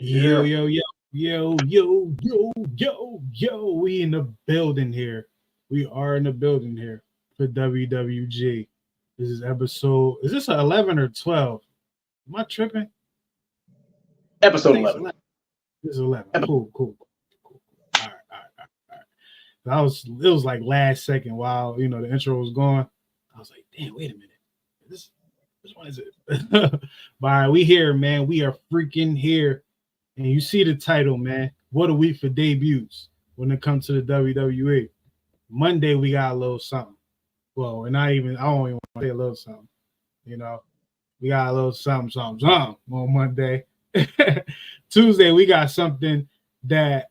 Yo, Yeah. yo, yo, yo, yo, yo, yo. We in the building here. We are in the building here for WWG. This is episode, is this 11 or 12? Am I tripping? I Episode think it's 11. 11. This is 11. Epi- Cool. All right. It was like last second while, the intro was going. I was like, damn, wait a minute. This Which one is it? But all right, we here, man. We are freaking here. And you see the title, man. What a week for debuts when it comes to the WWE. Monday, we got a little something. Well, and I don't even want to say a little something. We got a little something on Monday. Tuesday, we got something that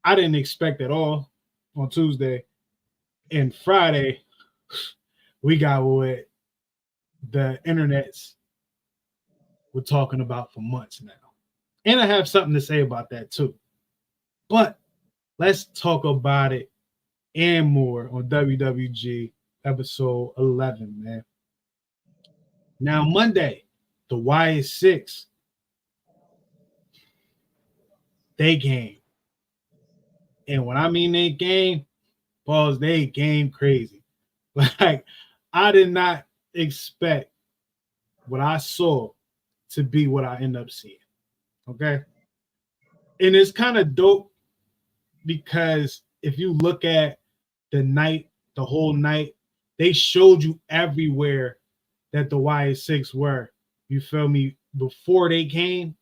I didn't expect at all on Tuesday. And Friday, we got what the internets were talking about for months now. And I have something to say about that too. But let's talk about it and more on WWG episode 11, man. Now, Monday, the Wyatt Six, they game. And when I mean they game, balls, they game crazy. Like, I did not expect what I saw to be what I end up seeing. Okay. And it's kind of dope because if you look at the whole night, they showed you everywhere that the Wyatt Six were. You feel me? Before they came,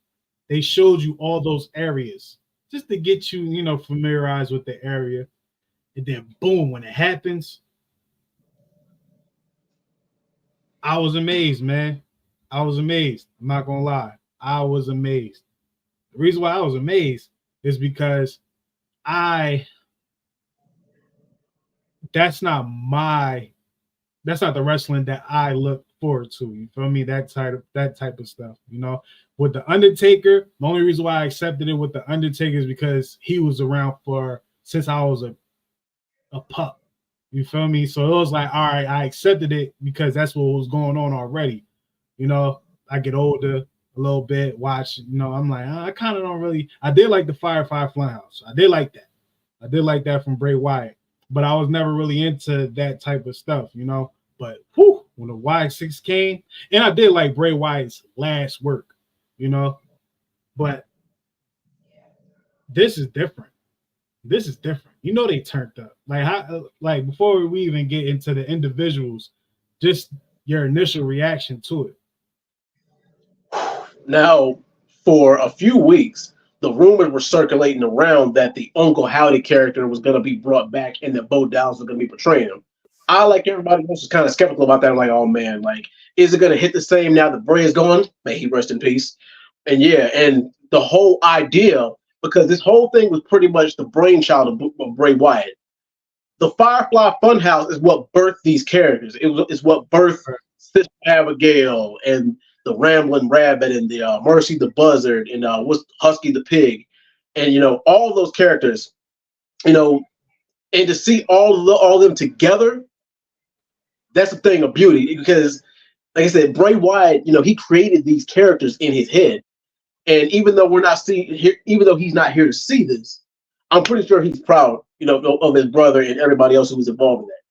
they showed you all those areas just to get you, familiarized with the area. And then boom, when it happens, I was amazed, man. I was amazed. I'm not gonna lie. I was amazed. The reason why I was amazed is because that's not the wrestling that I look forward to. You feel me? That type of stuff. With the Undertaker, the only reason why I accepted it with the Undertaker is because he was around since I was a pup. You feel me? So it was like, all right, I accepted it because that's what was going on already. I get older a little bit, watch, I'm like, I kind of don't really, I did like the Firefly Funhouse. I did like that. I did like that from Bray Wyatt, but I was never really into that type of stuff, But when the Wyatt Six came, and I did like Bray Wyatt's last work, But this is different. This is different. They turned up. Like before we even get into the individuals, just your initial reaction to it. Now, for a few weeks, the rumors were circulating around that the Uncle Howdy character was going to be brought back and that Bo Dallas was going to be portraying him. I, like everybody else, was kind of skeptical about that. I'm like, oh man, is it going to hit the same now that Bray is gone? May he rest in peace. And yeah, and the whole idea, because this whole thing was pretty much the brainchild of Bray Wyatt. The Firefly Funhouse is what birthed these characters. It's what birthed Sister Abigail and the Rambling Rabbit and the Mercy the Buzzard and what's Husky the Pig, and all those characters, and to see all of them together, that's a thing of beauty. Because, like I said, Bray Wyatt, he created these characters in his head, and even though he's not here to see this, I'm pretty sure he's proud, of his brother and everybody else who was involved in that.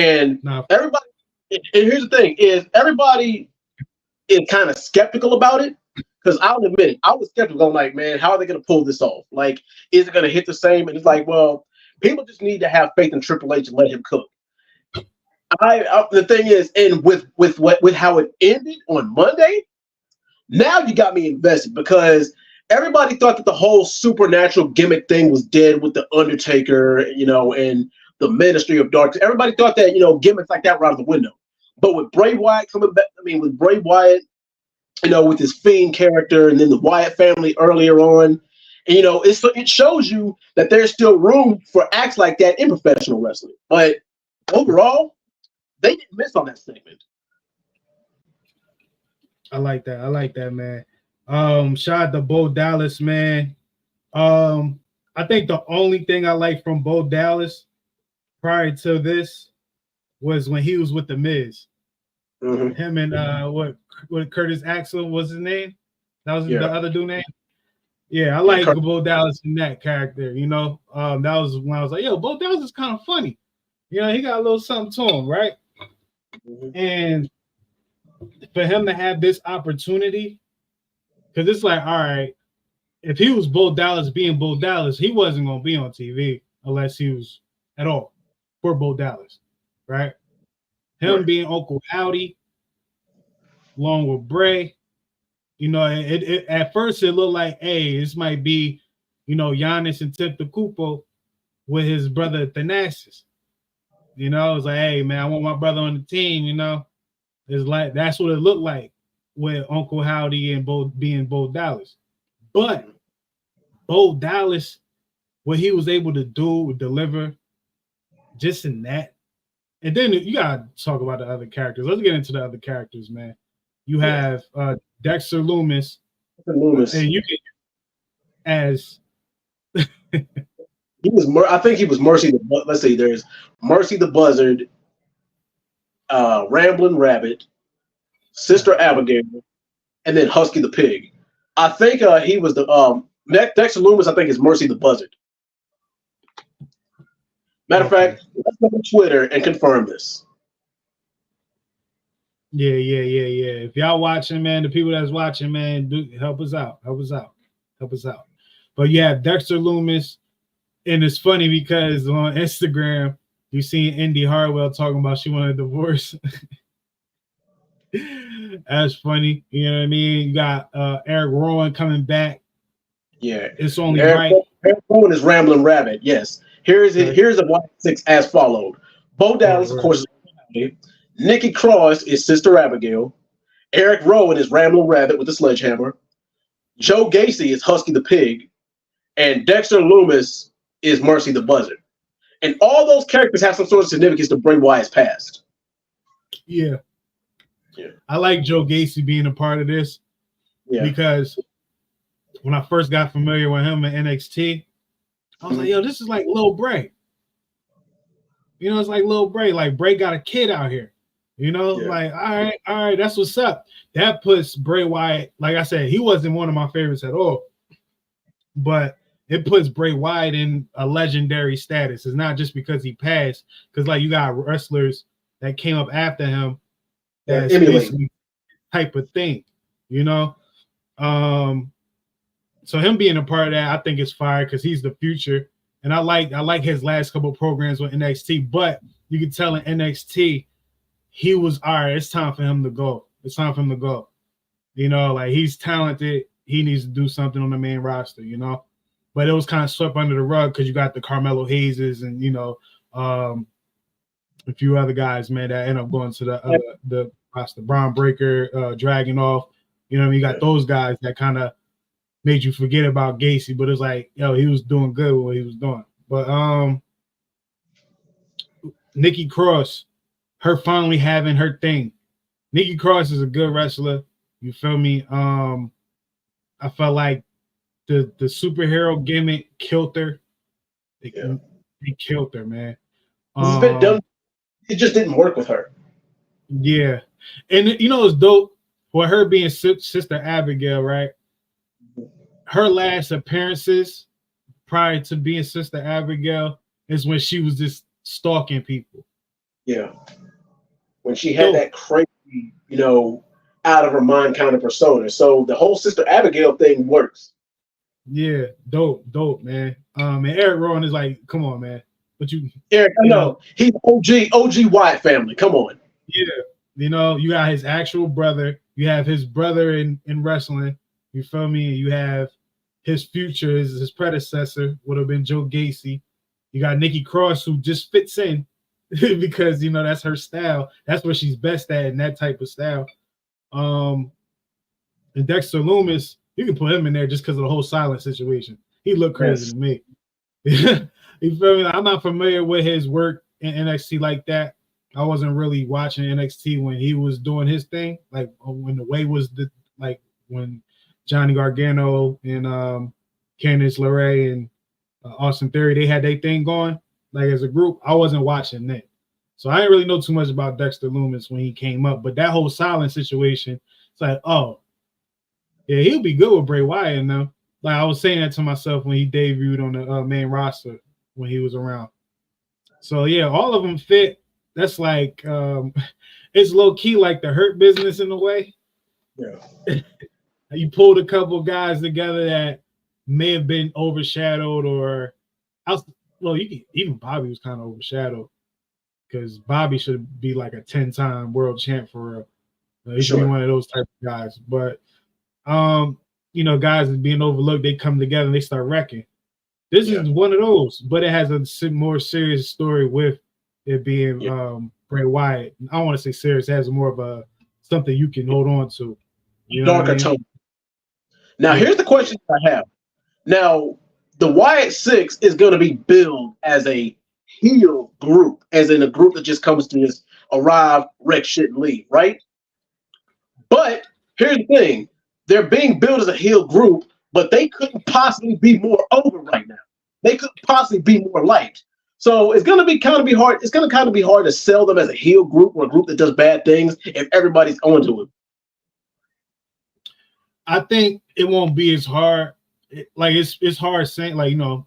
And everybody, and here's the thing: is everybody is kind of skeptical about it, because I'll admit it, I was skeptical. I'm like, man, how are they going to pull this off? Like, is it going to hit the same? And it's like, well, people just need to have faith in Triple H and let him cook. The thing is, and with how it ended on Monday, now you got me invested, because everybody thought that the whole supernatural gimmick thing was dead with the Undertaker, and the Ministry of Darkness. Everybody thought that, gimmicks like that were out of the window. But with Bray Wyatt coming back, with Bray Wyatt, with his Fiend character, and then the Wyatt family earlier on, and it shows you that there's still room for acts like that in professional wrestling. But overall, they didn't miss on that segment. I like that, man. Shout out to Bo Dallas, man. I think the only thing I like from Bo Dallas prior to this was when he was with the Miz. Mm-hmm. Him and what Curtis Axel was his name? That was the other dude name. Yeah, I like Bo Dallas in that character. You know, that was when I was like, yo, Bo Dallas is kind of funny. You know, he got a little something to him, right? Mm-hmm. And for him to have this opportunity, because it's like, all right, if he was Bo Dallas being Bo Dallas, he wasn't going to be on TV unless he was at all for Bo Dallas, right? Him being Uncle Howdy, along with Bray, you know, it at first it looked like, hey, this might be, you know, Giannis and Antetokounmpo with his brother Thanasis. You know, it's like, hey, man, I want my brother on the team, you know. It's like that's what it looked like with Uncle Howdy and Bo being Bo Dallas. But Bo Dallas, what he was able to do, deliver just in that. And then you gotta talk about the other characters. Let's get into the other characters, man. You have Dexter Lumis. And you can as he was I think he was Mercy the let's see, there's Mercy the Buzzard, Ramblin' Rabbit, Sister Abigail, and then Husky the Pig. I think he was the Dexter Lumis, I think, is Mercy the Buzzard. Matter of fact, let's go on Twitter and confirm this. Yeah. If y'all watching, man, the people that's watching, man, help us out. But yeah, Dexter Lumis, and it's funny because on Instagram, you seen Indy Hartwell talking about she wanted a divorce. That's funny. You know what I mean? You got Eric Rowan coming back. Yeah. It's only right. Eric Rowan is Ramblin' Rabbit, yes. Here's a 1-6 as followed. Bo Dallas, of course, is Nikki Cross is Sister Abigail. Eric Rowan is Ramblin' Rabbit with the sledgehammer. Joe Gacy is Husky the Pig. And Dexter Lumis is Mercy the Buzzard. And all those characters have some sort of significance to Bray Wyatt's past. Yeah. I like Joe Gacy being a part of this because when I first got familiar with him in NXT, I was like, yo, this is like Lil Bray. You know, it's like Lil Bray. Like Bray got a kid out here. You know, like, all right, that's what's up. That puts Bray Wyatt, like I said, he wasn't one of my favorites at all. But it puts Bray Wyatt in a legendary status. It's not just because he passed, because like you got wrestlers that came up after him that's basically type of thing, you know. So him being a part of that, I think is fire because he's the future. And I like his last couple of programs with NXT, but you can tell in NXT, he was all right. It's time for him to go. You know, like he's talented. He needs to do something on the main roster, you know. But it was kind of swept under the rug because you got the Carmelo Hayeses and, you know, a few other guys, man, that end up going to the roster. Braun Breaker, Dragon off. You know what I mean? You got those guys that kind of made you forget about Gacy, but it's like, yo, he was doing good with what he was doing. But Nikki Cross, her finally having her thing. Nikki Cross is a good wrestler. You feel me? I felt like the superhero gimmick killed her. They killed her, man. It's been done. It just didn't work with her. Yeah. And, you know, it's dope for her being Sister Abigail, right? Her last appearances prior to being Sister Abigail is when she was just stalking people. Yeah. When she had that crazy, you know, out of her mind kind of persona. So the whole Sister Abigail thing works. Yeah, dope, man. And Eric Rowan is like, come on, man. But Eric, I know. He's OG Wyatt family. Come on. Yeah. You know, you got his actual brother. You have his brother in wrestling. You feel me? You have his future, his predecessor would have been Joe Gacy. You got Nikki Cross, who just fits in because, you know, that's her style. That's what she's best at in that type of style. And Dexter Lumis, you can put him in there just because of the whole silent situation. He looked crazy to me. You feel me? I'm not familiar with his work in NXT like that. I wasn't really watching NXT when he was doing his thing, like when the way was when Johnny Gargano and Candice LeRae and Austin Theory, they had their thing going, like as a group. I wasn't watching that. So I didn't really know too much about Dexter Lumis when he came up. But that whole silent situation, it's like, oh, yeah, he'll be good with Bray Wyatt now. Like I was saying that to myself when he debuted on the main roster when he was around. So yeah, all of them fit. That's like it's low key like the Hurt Business in a way. Yeah. You pulled a couple guys together that may have been overshadowed, or well, even Bobby was kind of overshadowed because Bobby should be like a 10-time world champ for real. He should be one of those type of guys. But guys being overlooked, they come together and they start wrecking. This is one of those, but it has a more serious story with it being Bray Wyatt. I don't want to say serious; it has more of a something you can hold on to. Darker tone. Now, here's the question I have. Now, the Wyatt Six is going to be billed as a heel group, as in a group that just comes to just arrive, wreck shit, and leave, right? But here's the thing. They're being billed as a heel group, but they couldn't possibly be more over right now. They couldn't possibly be more liked. So it's going to be kind of be hard. It's going to kind of be hard to sell them as a heel group or a group that does bad things if everybody's onto it. I think it won't be as hard. It's hard saying,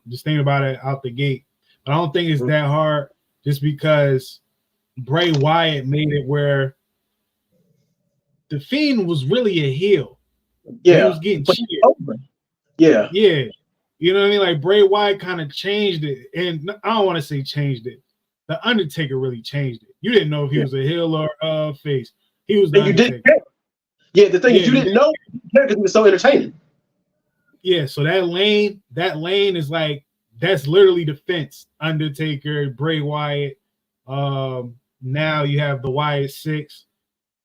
just thinking about it out the gate. But I don't think it's that hard just because Bray Wyatt made it where the Fiend was really a heel. Yeah. He was getting cheered. Yeah. Yeah. You know what I mean? Like Bray Wyatt kind of changed it. And I don't want to say changed it. The Undertaker really changed it. You didn't know if he was a heel or face. He was the Undertaker. You didn't. Yeah, the thing is you didn't know because he was so entertaining. Yeah, so that lane is like that's literally the fence. Undertaker, Bray Wyatt. Now you have the Wyatt Six.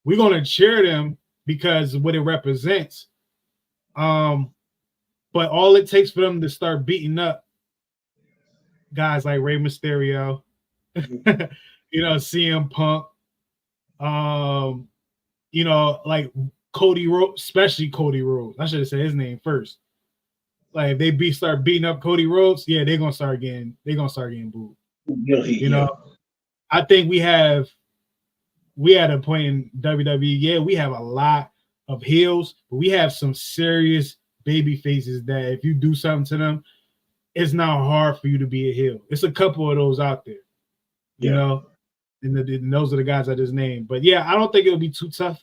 We're gonna cheer them because of what it represents. But all it takes for them to start beating up guys like Rey Mysterio, CM Punk, like Cody Rhodes, especially Cody Rhodes. I should have said his name first. Like if they start beating up Cody Rhodes, they're gonna start getting booed. I think we had a point in WWE. Yeah, we have a lot of heels, but we have some serious baby faces that if you do something to them, it's not hard for you to be a heel. It's a couple of those out there, and those are the guys I just named. But yeah, I don't think it'll be too tough.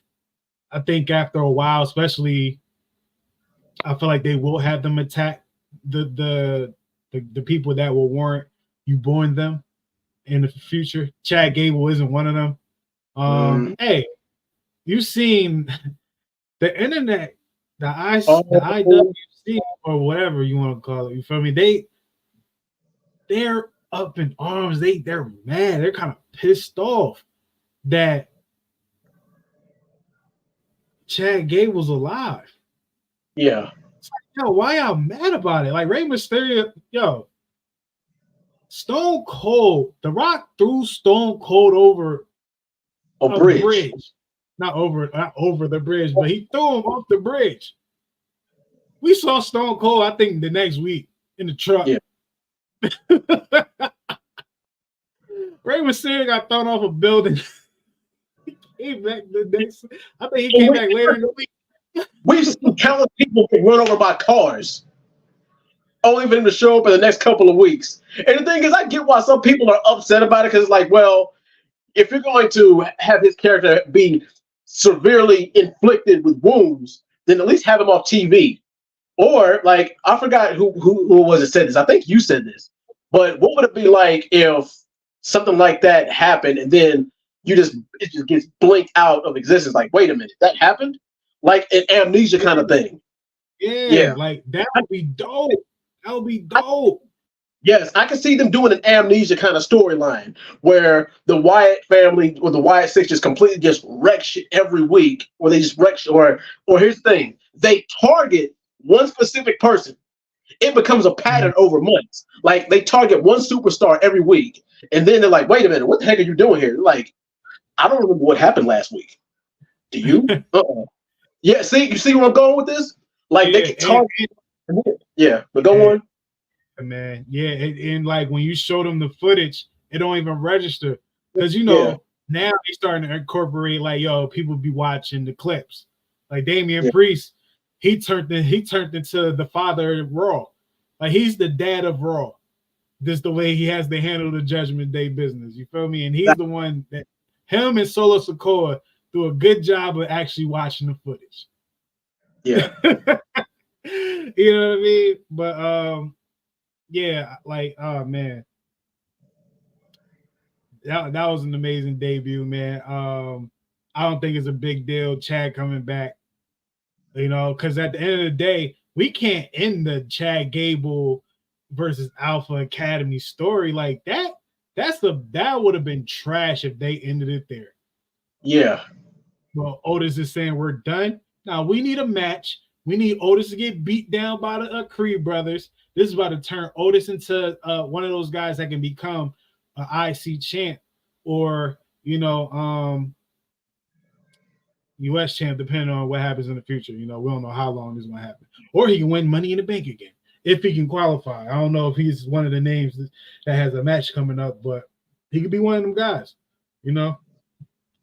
I think after a while, especially, I feel like they will have them attack the people that will warrant you booing them in the future. Chad Gable isn't one of them. Hey, you've seen the internet, the IWC or whatever you want to call it. You feel me? They're up in arms. They're mad. They're kind of pissed off that Chad Gable's alive. Yeah. It's like, why y'all mad about it? Like Rey Mysterio, Stone Cold, The Rock threw Stone Cold over a bridge. Not over the bridge, but he threw him off the bridge. We saw Stone Cold, I think, the next week in the truck. Yeah. Rey Mysterio got thrown off a building. He came back the next. I think he came back later in the week. We've seen countless people get run over by cars, only for them to show up in the next couple of weeks. And the thing is, I get why some people are upset about it because it's like, well, if you're going to have his character be severely inflicted with wounds, then at least have him off TV. Or like, I forgot who was it said this. I think you said this. But what would it be like if something like that happened and then it just gets blinked out of existence? Like, wait a minute, that happened? Like an amnesia kind of thing. Yeah, like that would be dope. That would be dope. Yes, I can see them doing an amnesia kind of storyline where the Wyatt family or the Wyatt Six just completely just wreck shit every week, or they just wreck shit, or here's the thing, they target one specific person. It becomes a pattern over months. Like they target one superstar every week, and then they're like, wait a minute, what the heck are you doing here? Like, I don't remember what happened last week. Do you? Yeah, you see where I'm going with this? Like they can target. Yeah, but go on. Man, and like when you show them the footage, it don't even register because now they starting to incorporate like people be watching the clips. Like Damian Priest, he turned into the father of Raw. Like he's the dad of Raw. Just the way he has to handle the Judgment Day business. You feel me? And he's the one that him and Solo Sikoa do a good job of actually watching the footage. Yeah. You know what I mean? But yeah, like oh man. That was an amazing debut, man. I don't think it's a big deal, Chad coming back. You know, because at the end of the day, we can't end the Chad Gable versus Alpha Academy story like that. That would have been trash if they ended it there. Yeah. Well, Otis is saying we're done. Now we need a match. We need Otis to get beat down by the Creed brothers. This is about to turn Otis into one of those guys that can become an IC champ or US champ, depending on what happens in the future. You know, we don't know how long this is going to happen. Or he can win Money in the Bank again if he can qualify. I don't know if he's one of the names that has a match coming up, but he could be one of them guys, you know,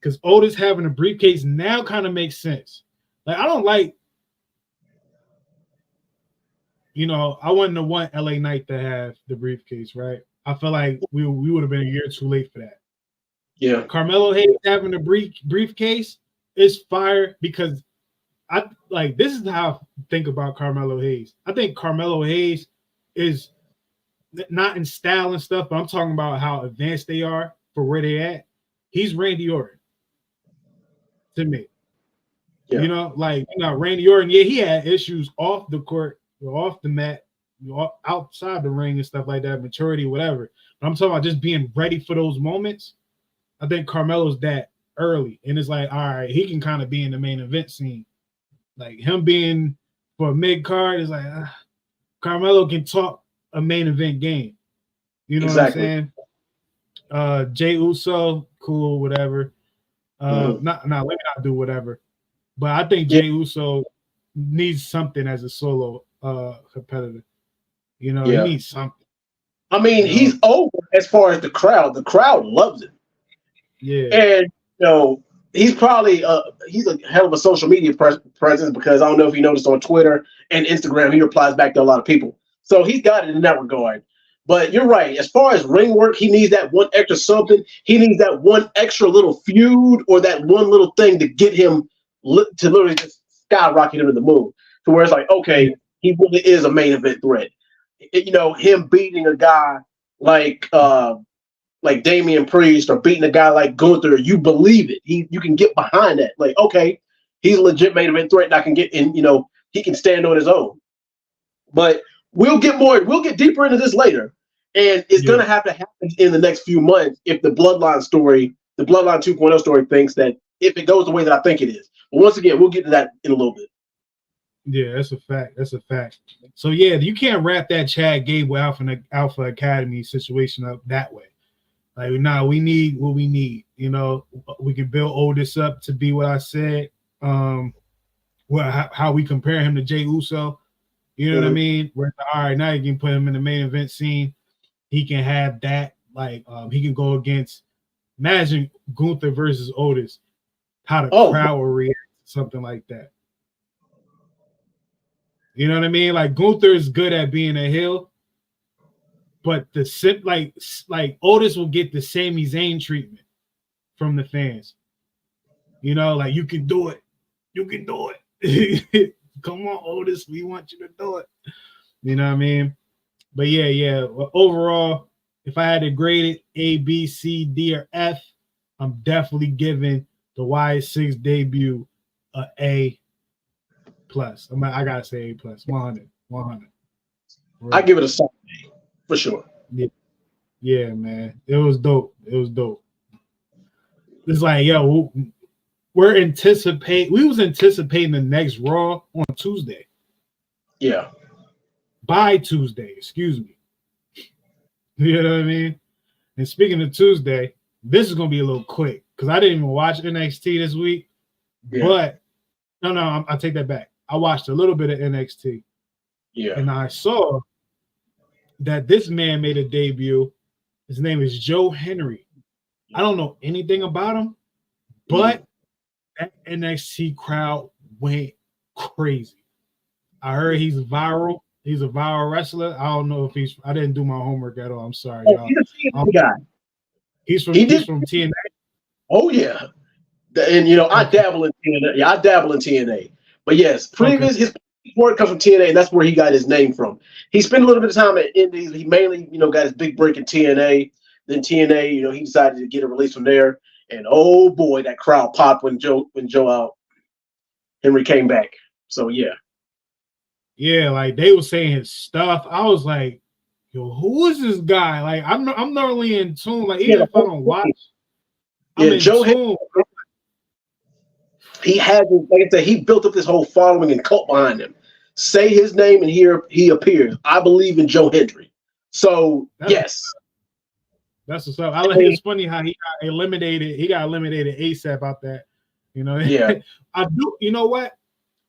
because Otis having a briefcase now kind of makes sense. Like, I don't like, I wouldn't want LA Knight to have the briefcase, right? I feel like we would have been a year too late for that. Yeah. Carmelo Hayes having a briefcase is fire because this is how I think about Carmelo Hayes. I think Carmelo Hayes is not in style and stuff, but I'm talking about how advanced they are for where they at. He's Randy Orton to me. Yeah. Randy Orton, yeah, he had issues off the court, off the mat, outside the ring and stuff like that, maturity, whatever. But I'm talking about just being ready for those moments. I think Carmelo's that early, and it's like, all right, he can kind of be in the main event scene. Like him being for a mid card is like Carmelo can talk a main event game. You know exactly. What I'm saying? Jey Uso, cool, whatever. Let me not do whatever. But I think Jey Uso needs something as a solo competitor. You know, he needs something. I mean, he's over as far as the crowd. The crowd loves him. Yeah. And he's probably he's a hell of a social media presence because I don't know if you noticed on Twitter and Instagram, he replies back to a lot of people. So he's got it in that regard. But you're right. As far as ring work, he needs that one extra something. He needs that one extra little feud or that one little thing to get him to literally just skyrocket him to the moon. To where it's like, okay, he really is a main event threat. Him beating a guy like Damian Priest or beating a guy like Gunther, you believe it. You can get behind that. Like, okay, he's a legit main event threat and I can get in, he can stand on his own. But we'll get deeper into this later. And it's going to happen in the next few months if the Bloodline 2.0 story thinks that if it goes the way that I think it is. But once again, we'll get to that in a little bit. Yeah, that's a fact. So, yeah, you can't wrap that Chad Gable Alpha Academy situation up that way. Like, we need what we need. We can build Otis up to be what I said. How we compare him to Jey Uso. You know what I mean? Where, all right, now you can put him in the main event scene. He can have that. Like, he can go against, imagine Gunther versus Otis. How the crowd will react to something like that. You know what I mean? Like, Gunther is good at being a heel. But like Otis will get the Sami Zayn treatment from the fans. Like you can do it. You can do it. Come on, Otis. We want you to do it. You know what I mean? But yeah. Well, overall, if I had to grade it A, B, C, D, or F, I'm definitely giving the Y6 debut a A+. I gotta say A+. 100. Right. I give it a solid A. For sure. Yeah, man. It was dope. It's like, yo, we was anticipating the next Raw on Tuesday. Yeah. By Tuesday, excuse me. You know what I mean? And speaking of Tuesday, this is gonna be a little quick because I didn't even watch NXT this week. Yeah. But no, I take that back. I watched a little bit of NXT. Yeah. And I saw that this man made a debut. His name is Joe Henry. I don't know anything about him, but that NXT crowd went crazy. I heard he's viral. He's a viral wrestler. I don't know if he's. I didn't do my homework at all. I'm sorry, Oh, y'all. he's a TNA guy. He's He did. from TNA. Oh yeah, and I Okay. dabble in TNA. Yeah, I dabble in TNA. But yes, Okay. previous his work comes from TNA, and that's where he got his name from. He spent a little bit of time at Indies. He mainly, got his big break in TNA. Then TNA, he decided to get a release from there. And oh boy, that crowd popped when Joe Henry came back. So yeah. Yeah, like they were saying his stuff. I was like, yo, who is this guy? Like I'm not really in tune. Like Yeah, even if I don't watch, I'm yeah, in tune. he had, like I said, he built up this whole following and cult behind him. Say his name and here he appears. I believe in Joe Hendry. So That's, yes, that's what's up. It's funny how he got eliminated. He got eliminated ASAP out that. Yeah. I do. You know what?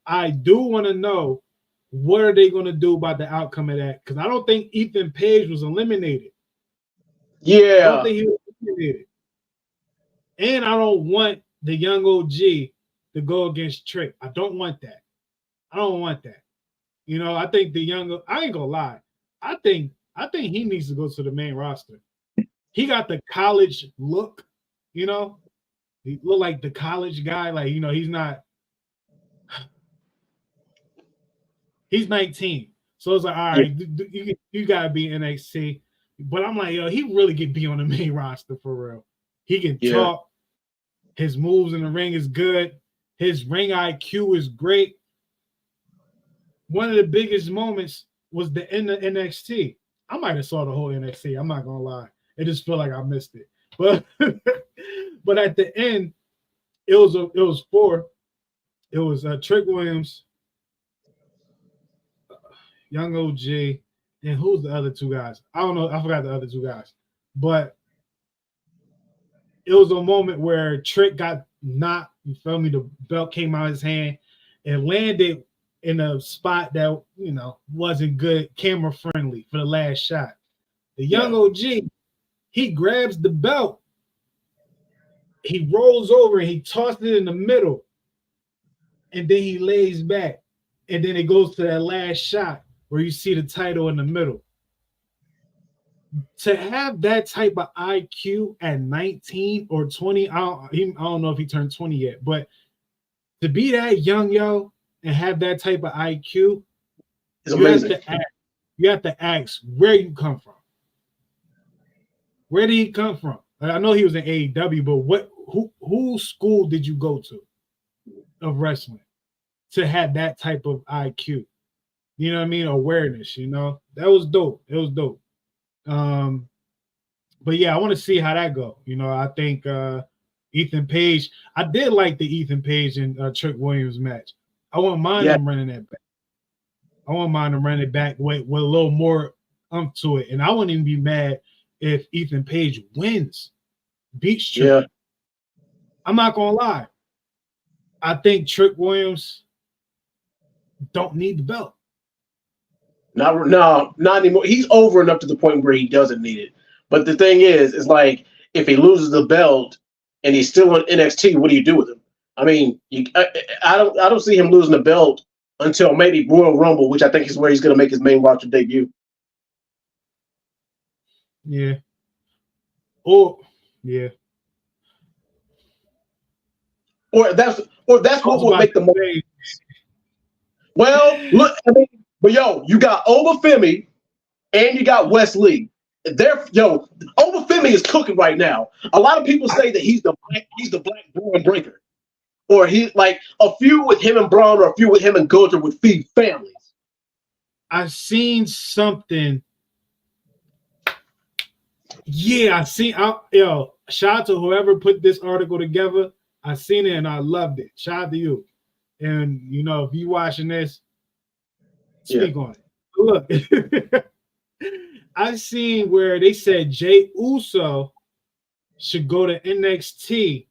I do want to know what are they going to do about the outcome of that? Because I don't think Ethan Page was eliminated. Yeah. I don't think he was eliminated. And I don't want the young OG to go against Trick. I don't want that. I don't want that. I think I ain't gonna lie. I think he needs to go to the main roster. He got the college look, He look like the college guy. Like, he's 19. So it's like, all right, you gotta be NXT. But I'm like, yo, he really can be on the main roster for real. He can talk. His moves in the ring is good. His ring IQ is great. One of the biggest moments was the end of NXT. I might have saw the whole NXT. I'm not gonna lie. It just felt like I missed it. But but at the end, it was Trick Williams, Young OG, and who's the other two guys? I don't know. I forgot the other two guys. But it was a moment where Trick got knocked. You feel me? The belt came out of his hand and landed in a spot that wasn't good, camera friendly for the last shot. The young OG, he grabs the belt, he rolls over and he tosses it in the middle, and then he lays back, and then it goes to that last shot where you see the title in the middle. To have that type of IQ at 19 or 20, I don't know if he turned 20 yet, but to be that young, and have that type of IQ, it's amazing. You have to ask where you come from. Where did he come from? I know he was in AEW, but whose school did you go to of wrestling to have that type of IQ? You know what I mean? Awareness, that was dope. It was dope. But yeah, I want to see how that go. I think Ethan Page, I did like the Ethan Page and Trick Williams match. I wouldn't mind them running that back. I wouldn't mind them running it back with a little more to it. And I wouldn't even be mad if Ethan Page wins, beats Trick. Yeah. I'm not gonna lie. I think Trick Williams don't need the belt. No, not anymore. He's over enough to the point where he doesn't need it. But the thing is like if he loses the belt and he's still on NXT, what do you do with him? I mean, I don't see him losing the belt until maybe Royal Rumble, which I think is where he's going to make his main roster debut. Yeah. Oh, yeah. Or that's what would make the most. Well, look, but you got Obafemi and you got Wes Lee. Obafemi is cooking right now. A lot of people say that he's the Black Braun Breaker. Or he like a few with him and Braun or a few with him and Gunther would feed families. I've seen something. Yeah, shout out to whoever put this article together. I seen it and I loved it. Shout out to you. And if you watching this, speak on it. Look, I seen where they said Jey Uso should go to NXT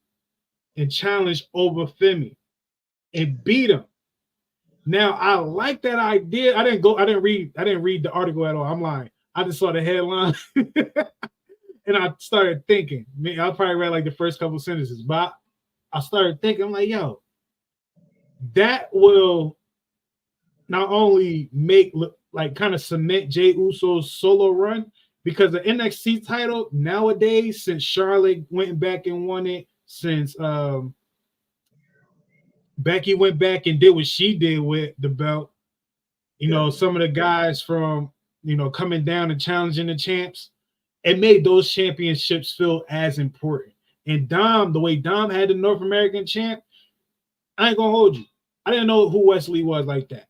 and challenge Obafemi and beat him. Now I like that idea. I didn't read the article at all. I'm lying. I just saw the headline and I started thinking. I probably read like the first couple sentences, but I started thinking, I'm like, yo, that will not only make like kind of cement Jey Uso's solo run, because the NXT title nowadays, since Charlotte went back and won it, since Becky went back and did what she did with the belt, you know, some of the guys from, you know, coming down and challenging the champs, it made those championships feel as important. And Dom, the way Dom had the North American champ, I ain't gonna hold you. I didn't know who Wesley was like that.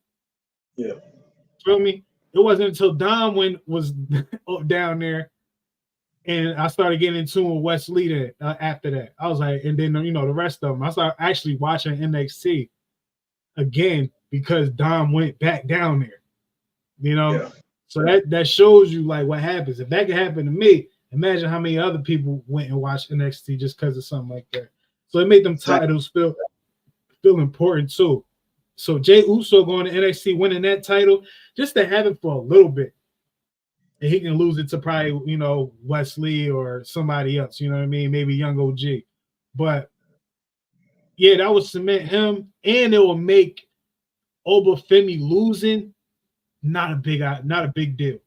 Yeah. Feel me? It wasn't until Dom was down there and I started getting in tune with Wesley after that. I was like, and then, you know, the rest of them. I started actually watching NXT again because Dom went back down there. You know? Yeah. So that shows you like what happens. If that could happen to me, imagine how many other people went and watched NXT just because of something like that. So it made them titles feel important too. So Jey Uso going to NXT, winning that title, just to have it for a little bit. And he can lose it to probably, you know, Wesley or somebody else, you know what I mean? Maybe Young OG. But yeah, that would cement him, and it will make Obafemi losing not a big deal.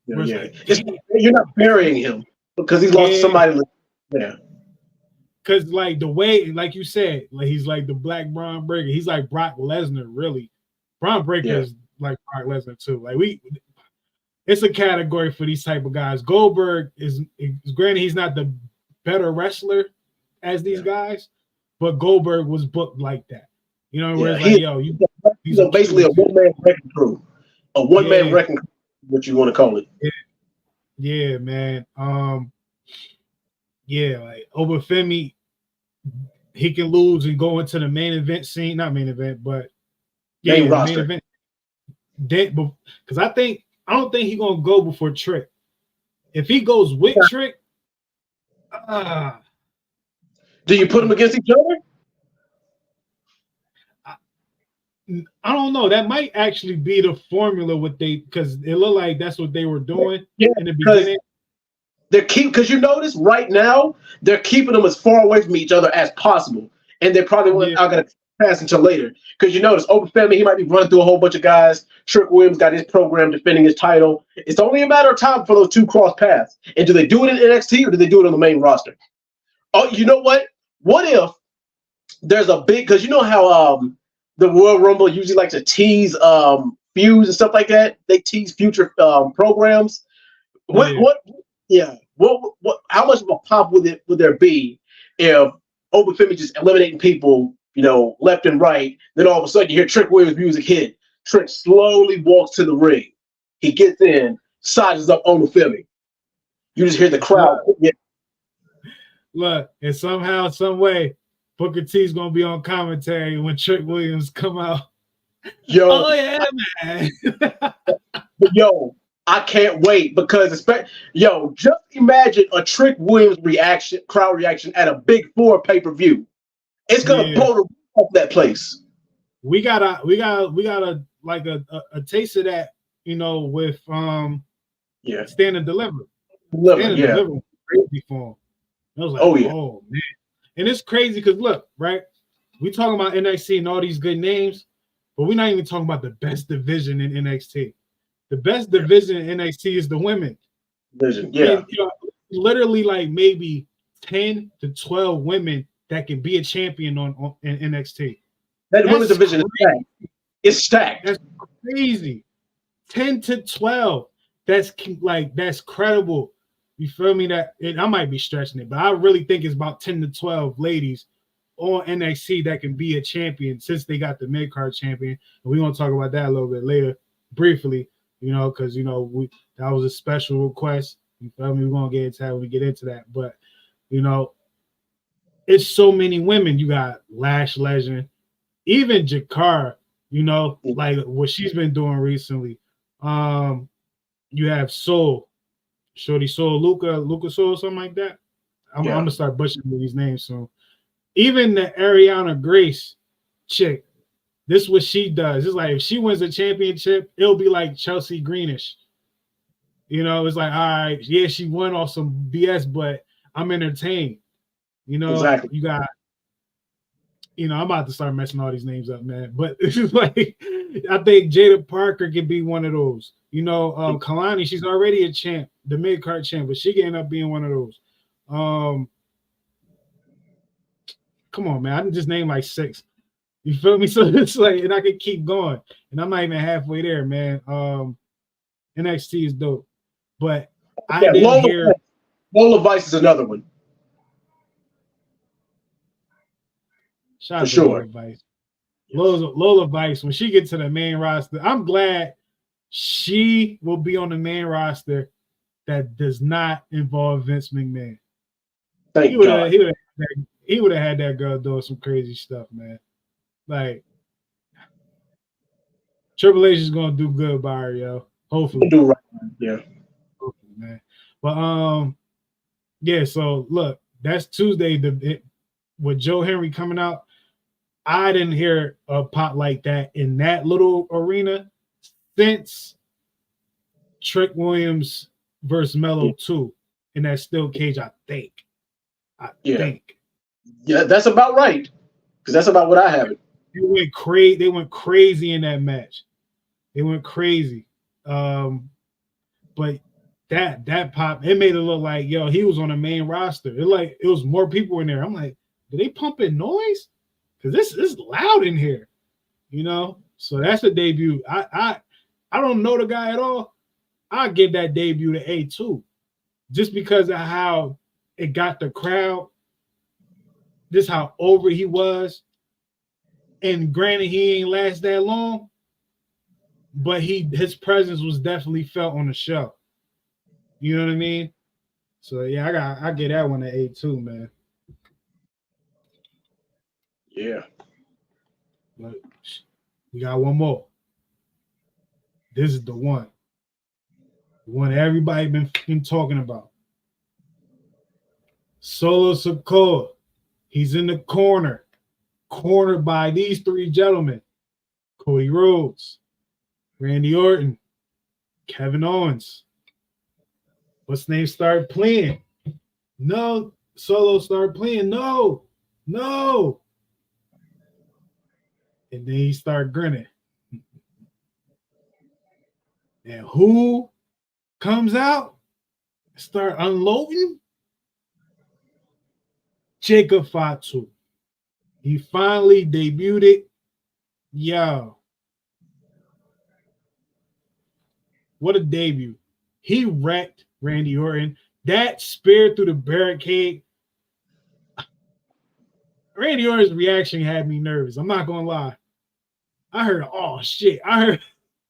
Yeah. You're not burying him because he's lost somebody. Yeah. Because like the way, like you said, like he's like the Black Braun Breaker. He's like Brock Lesnar, really. Braun Breaker is like Brock Lesnar too. Like it's a category for these type of guys. Goldberg is granted he's not the better wrestler as these guys, but Goldberg was booked like that. You know, where it's like, he's basically a one-man wrecking crew. A one-man wrecking crew, what you want to call it. Yeah, man. Like Obafemi, he can lose and go into the main event scene. Not main event, but main roster. Main event. Because I don't think he's gonna go before Trick. If he goes with Trick, do you put them against each other? I don't know. That might actually be the formula because it looked like that's what they were doing in the beginning. Because you notice right now they're keeping them as far away from each other as possible, and they probably not going to pass until later. Because you notice Obafemi, he might be running through a whole bunch of guys. Trick Williams got his program defending his title. It's only a matter of time for those two cross paths. And do they do it in NXT or do they do it on the main roster? Oh, you know what? What if there's a big, because you know how the Royal Rumble usually likes to tease feuds and stuff like that. They tease future programs. How much of a pop would there be if Obafemi just eliminating people, you know, left and right, then all of a sudden you hear Trick Williams' music hit. Trick slowly walks to the ring. He gets in, sizes up Obafemi. You just hear the crowd. Look, and somehow, some way, Booker T's gonna be on commentary when Trick Williams come out. Oh yeah, man. I can't wait because just imagine a Trick Williams crowd reaction at a Big Four pay-per-view. It's gonna blow the roof off that place. We got a like a taste of that, you know, with Stand and Deliver. Stand and Deliver was crazy for him. I was like, oh man. And it's crazy because look, right? We talking about NXT and all these good names, but we're not even talking about the best division in NXT. The best division in NXT is the women division. And, you know, literally like maybe 10 to 12 women that can be a champion in NXT. That women's division is stacked. It's stacked. That's crazy. 10 to 12. That's credible. You feel me? I might be stretching it, but I really think it's about 10 to 12 ladies on NXT that can be a champion since they got the mid-card champion. And we're going to talk about that a little bit later, briefly, you know, because, you know, that was a special request. You feel me? We're going to get into that when we get into that. But, you know, it's so many women. You got Lash Legend, even Jakara, you know, like what she's been doing recently. You have Shorty Soul, Luca Soul, something like that. I'm gonna start butchering these names soon. Even the Ariana Grace chick, this is what she does. It's like if she wins a championship, it'll be like Chelsea Greenish. You know, it's like, all right, yeah, she won off some BS, but I'm entertained. You know, you got I'm about to start messing all these names up, man. But it's just like I think Jada Parker could be one of those. Kalani, she's already a champ, the mid card champ, but she can end up being one of those. Come on, man. I can just name like 6. You feel me? So it's like, and I can keep going. And I'm not even halfway there, man. NXT is dope. But I didn't hear Lola Vice is another one. Shout out to Lola Vice. Lola Vice, when she gets to the main roster, I'm glad she will be on the main roster that does not involve Vince McMahon. Thank God. He would have had that girl doing some crazy stuff, man. Like Triple H is gonna do good by her, yo. Hopefully. Do right. Yeah. Hopefully, man. But yeah, so look, that's Tuesday. With Joe Henry coming out, I didn't hear a pop like that in that little arena since Trick Williams versus Melo 2 in that steel cage, I think. Yeah, that's about right. Because that's about what I have it. They went crazy in that match. They went crazy. But that pop, it made it look like, yo, he was on the main roster. It was more people in there. I'm like, did they pump in noise? Because this is loud in here, So that's a debut. I don't know the guy at all. I give that debut to A2, just because of how it got the crowd. Just how over he was. And granted, he ain't last that long, but his presence was definitely felt on the show. You know what I mean? So yeah, I get that one to A2, man. Yeah. But we got one more. This is the one. The one everybody been talking about. Solo Sikoa. He's in the cornered by these 3 gentlemen. Cody Rhodes, Randy Orton, Kevin Owens. What's name started playing? No. Solo started playing. No. And then he started grinning. And who comes out? Start unloading? Jacob Fatu. He finally debuted it. Yo. What a debut. He wrecked Randy Orton. That spear through the barricade. Randy Orton's reaction had me nervous. I'm not gonna lie. I heard, oh shit. I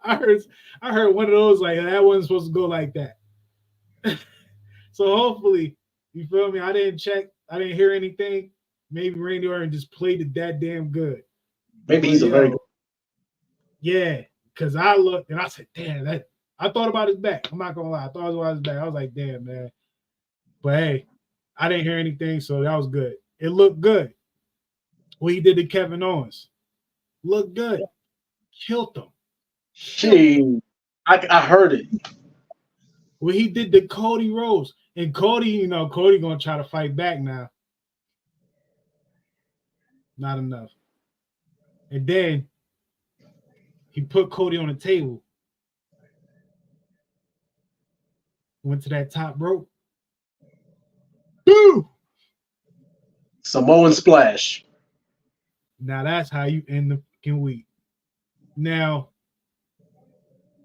heard one of those like that wasn't supposed to go like that. So hopefully, you feel me? I didn't check. I didn't hear anything. Maybe Randy Orton just played it that damn good. Maybe he's a very good. Yeah, because I looked and I said, damn, I thought about his back. I'm not gonna lie. I thought about his back. I was like, damn, man. But hey, I didn't hear anything, so that was good. It looked good. What he did to Kevin Owens. Looked good. Killed him. Gee, I heard it. What he did to Cody Rhodes. And Cody, Cody gonna try to fight back now. Not enough. And then he put Cody on the table. Went to that top rope. Boom! Samoan splash. Now that's how you end the fucking week. Now,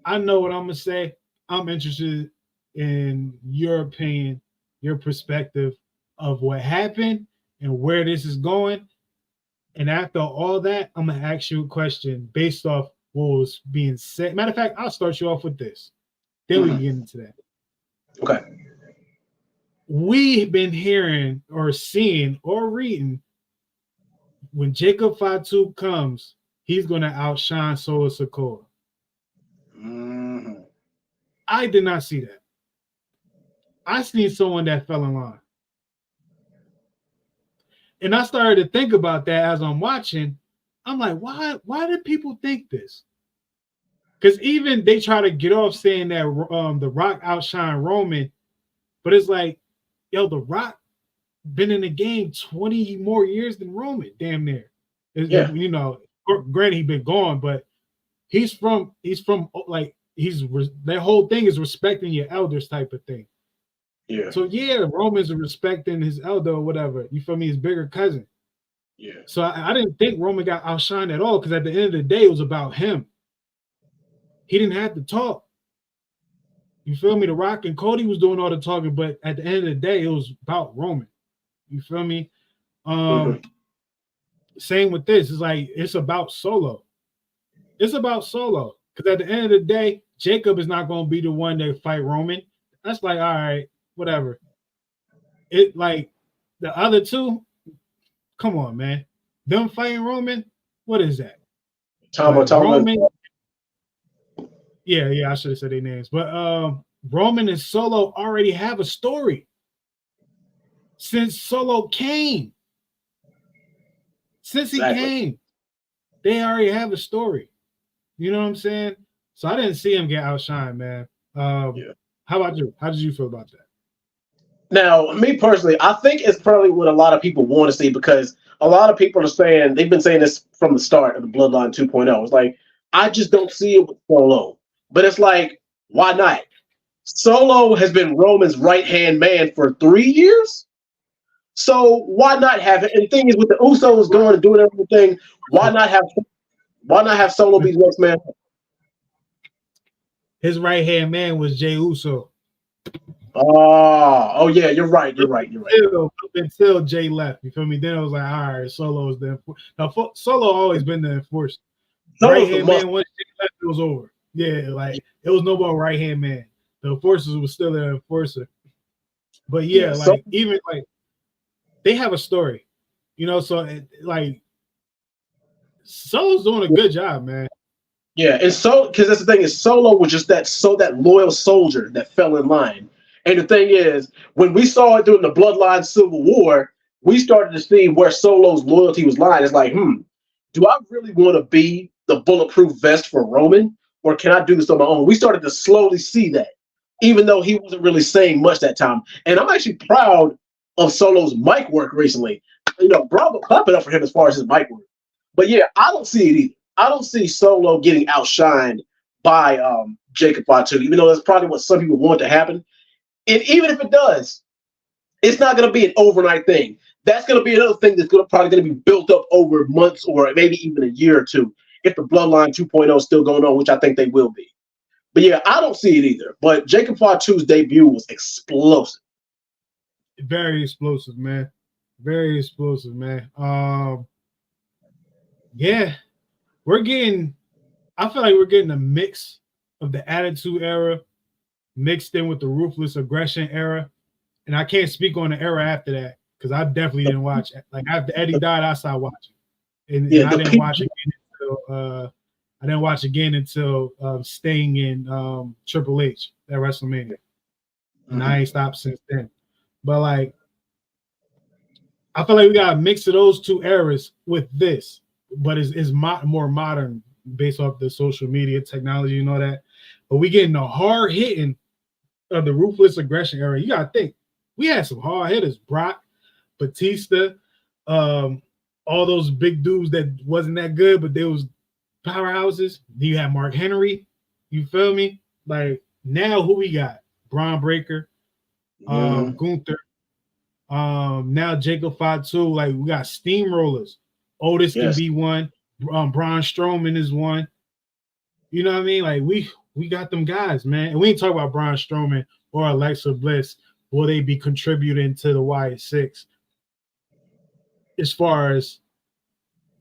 I know what I'm gonna say. I'm interested in your opinion, your perspective of what happened and where this is going. And after all that, I'm gonna ask you a question based off what was being said. Matter of fact, I'll start you off with this. Then we can get into that. Okay. We've been hearing or seeing or reading when Jacob Fatu comes, he's going to outshine Solo Sikoa. Mm-hmm. I did not see that. I seen someone that fell in line. And I started to think about that as I'm watching. I'm like, why did people think this? Because even they try to get off saying that The Rock outshine Roman, but it's like, yo, The Rock been in the game 20 more years than Roman, damn near. Yeah. You know, granted he's been gone, but he's from like their whole thing is respecting your elders type of thing. Yeah. So yeah, Roman's respecting his elder or whatever. You feel me? His bigger cousin. Yeah. So I didn't think Roman got outshined at all because at the end of the day, it was about him. He didn't have to talk. You feel me? The Rock and Cody was doing all the talking, but at the end of the day, it was about Roman. You feel me? Same with this. It's like it's about Solo. It's about Solo. Because at the end of the day, Jacob is not going to be the one that fight Roman. That's like, all right, whatever. It like the other two, come on, man. Them fighting Roman, what is that? Roman. Yeah, I should have said their names. But Roman and Solo already have a story. Since Solo came. Since he came, they already have a story. You know what I'm saying? So I didn't see him get outshined, man. How about you? How did you feel about that? Now, me personally, I think it's probably what a lot of people want to see because a lot of people are saying, they've been saying this from the start of the Bloodline 2.0. It's like, I just don't see it with Solo. But it's like, why not? Solo has been Roman's right-hand man for 3 years. So why not have it? And the thing is, with the Usos going and doing everything, why not have Solo be the next man? His right-hand man was Jey Uso. Oh yeah, you're right. Until Jay left, you feel me? Then it was like, all right, Solo is the now. Solo always been the enforcer. Right hand man, once Jay left, it was over. Yeah, like it was no more right hand man. The enforcers was still the enforcer. But yeah, like even like they have a story, you know. So like Solo's doing a good job, man. Yeah, and so because that's the thing is Solo was just that loyal soldier that fell in line. And the thing is, when we saw it during the Bloodline Civil War, we started to see where Solo's loyalty was lying. It's like, do I really want to be the bulletproof vest for Roman, or can I do this on my own? We started to slowly see that, even though he wasn't really saying much that time. And I'm actually proud of Solo's mic work recently. You know, bravo, clap it up for him as far as his mic work. But yeah, I don't see it either. I don't see Solo getting outshined by Jacob Fatu, even though that's probably what some people want to happen. And even if it does, it's not going to be an overnight thing. That's going to be another thing that's probably going to be built up over months or maybe even a year or two if the Bloodline 2.0 is still going on, which I think they will be. But yeah, I don't see it either. But Jacob Fatu's debut was explosive. Very explosive, man. Very explosive, man. Yeah, I feel like we're getting a mix of the Attitude Era mixed in with the Ruthless Aggression era. And I can't speak on the era after that because I definitely didn't watch it. Like after Eddie died, I stopped watching. And I didn't watch again until staying in Triple H at WrestleMania. And I ain't stopped since then. But like I feel like we got a mix of those two eras with this, but it's more modern based off the social media technology and all that. But we getting the hard hitting of the Ruthless Aggression era. You gotta think we had some hard hitters: Brock, Batista, all those big dudes that wasn't that good, but they was powerhouses. Then you have Mark Henry. You feel me? Like now, who we got? Braun Breaker, Gunther. Now Jacob Fatu. Like we got steamrollers. Otis can be one. Braun Strowman is one. You know what I mean? Like we got them guys, man. And we ain't talk about Braun Strowman or Alexa Bliss. Will they be contributing to the Wyatt Six? As far as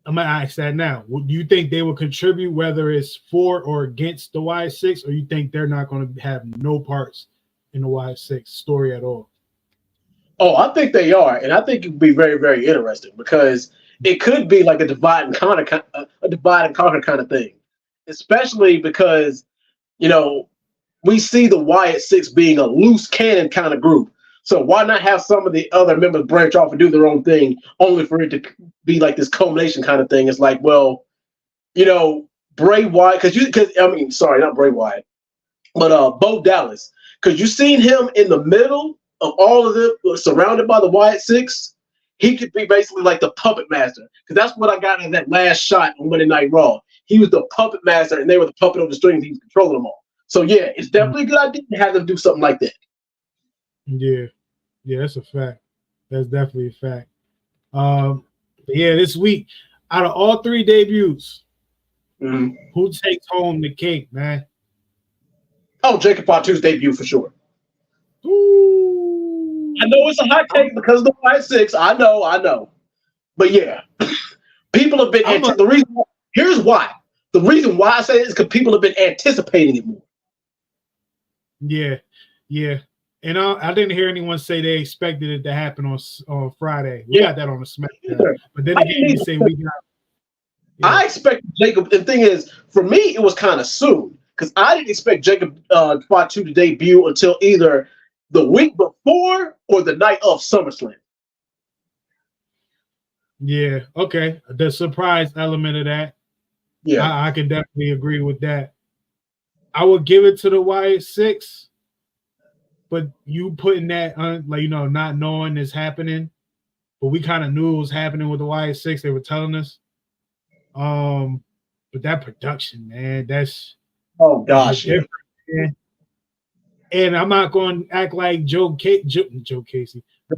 I'm gonna ask that now. Do you think they will contribute, whether it's for or against the Wyatt Six, or you think they're not going to have no parts in the Wyatt Six story at all? Oh, I think they are, and I think it would be very, very interesting because it could be like a divide and conquer kind of thing, especially because we see the Wyatt Six being a loose cannon kind of group. So why not have some of the other members branch off and do their own thing, only for it to be like this culmination kind of thing? It's like, well, Bray Wyatt, not Bray Wyatt, but Bo Dallas, because you seen him in the middle of all of them, surrounded by the Wyatt Six. he could be basically like the puppet master, because that's what I got in that last shot on Monday Night Raw. He was the puppet master, and they were the puppet on the strings. He was controlling them all. So yeah, it's definitely a good idea to have them do something like that. Yeah, that's a fact. That's definitely a fact. Yeah, this week, out of all 3 debuts, who takes home the cake, man? Oh, Jacob Fatu's debut for sure. Ooh. I know it's a hot take because of the White Six. I know. But yeah, people have been. Here's why. The reason why I say it is because people have been anticipating it more. Yeah. And I didn't hear anyone say they expected it to happen on Friday. We got that on the SmackDown. But then again, you say we got. Yeah. I expected Jacob. The thing is, for me, it was kind of soon because I didn't expect Jacob Fatu to debut until either the week before or the night of SummerSlam. Yeah. Okay. The surprise element of that. Yeah, I can definitely agree with that. I would give it to the Wyatt Six. But you putting that on, like, not knowing is happening, but we kind of knew it was happening with the Wyatt 6. They were telling us. But that production, man, that's different, man. And I'm not going to act like Joe Hendry.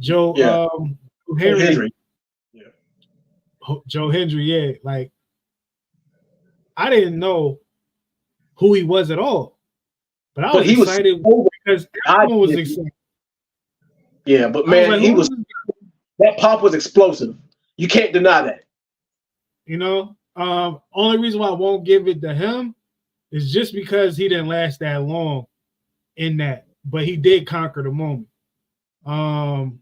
Yeah. Joe Hendry, yeah. Like, I didn't know who he was at all. But I was excited because everyone was excited. Yeah, but man, that pop was explosive. You can't deny that. Only reason why I won't give it to him is just because he didn't last that long in that, but he did conquer the moment. The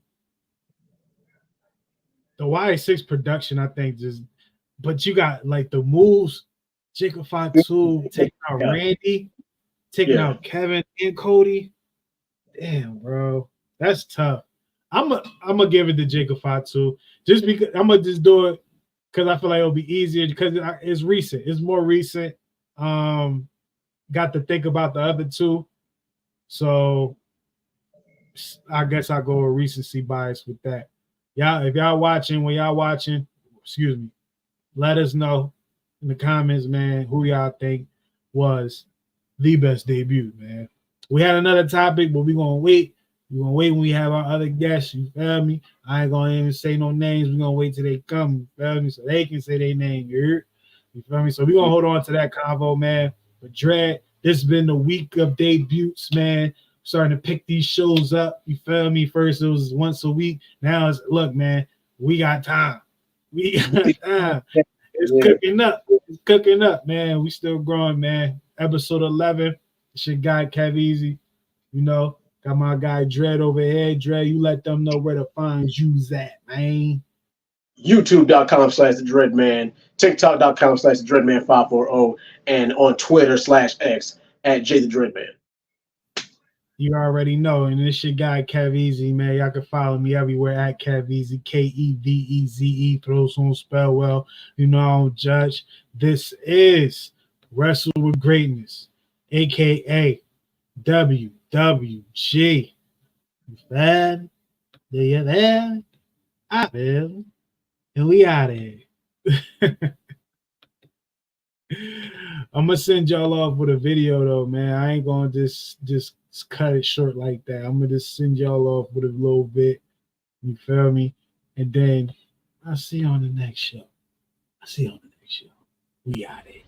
Y6 production, I think, but you got like the moves, Jacob Fatu taking out Randy, taking out Kevin and Cody. Damn, bro, that's tough. I'm gonna give it to Jacob Fatu just because I'm gonna just do it because I feel like it'll be easier because it's recent. It's more recent. Got to think about the other 2, so I guess I'll go with recency bias with that. Y'all, if y'all watching, let us know in the comments, man, who y'all think was the best debut, man. We had another topic, but we're gonna wait. We're gonna wait when we have our other guests. You feel me? I ain't gonna even say no names. We're gonna wait till they come. You feel me? So they can say their name. You feel me? So we're gonna hold on to that convo, man. But Dread, this has been the week of debuts, man. Starting to pick these shows up. You feel me? First it was once a week. Now it's look, man. We got time. We got time. It's cooking up. It's cooking up, man. We still growing, man. Episode 11. It's your guy Kev Easy. Got my guy Dread over here. Dread, you let them know where to find you at, man. YouTube.com/TheDreadMan, TikTok.com/TheDreadman540, and on Twitter/X @JTheDreadman. You already know, and this your guy Kev Easy, man. Y'all can follow me everywhere at Kev Easy, KEVEZE. Throws on spell well. I don't judge. This is Wrestle with Greatness, aka WWG. You fed? Do you there? I feel. And we out of here. I'm gonna send y'all off with a video though, man. I ain't gonna just cut it short like that. I'm gonna just send y'all off with a little bit. You feel me? And then I'll see you on the next show. We out of here.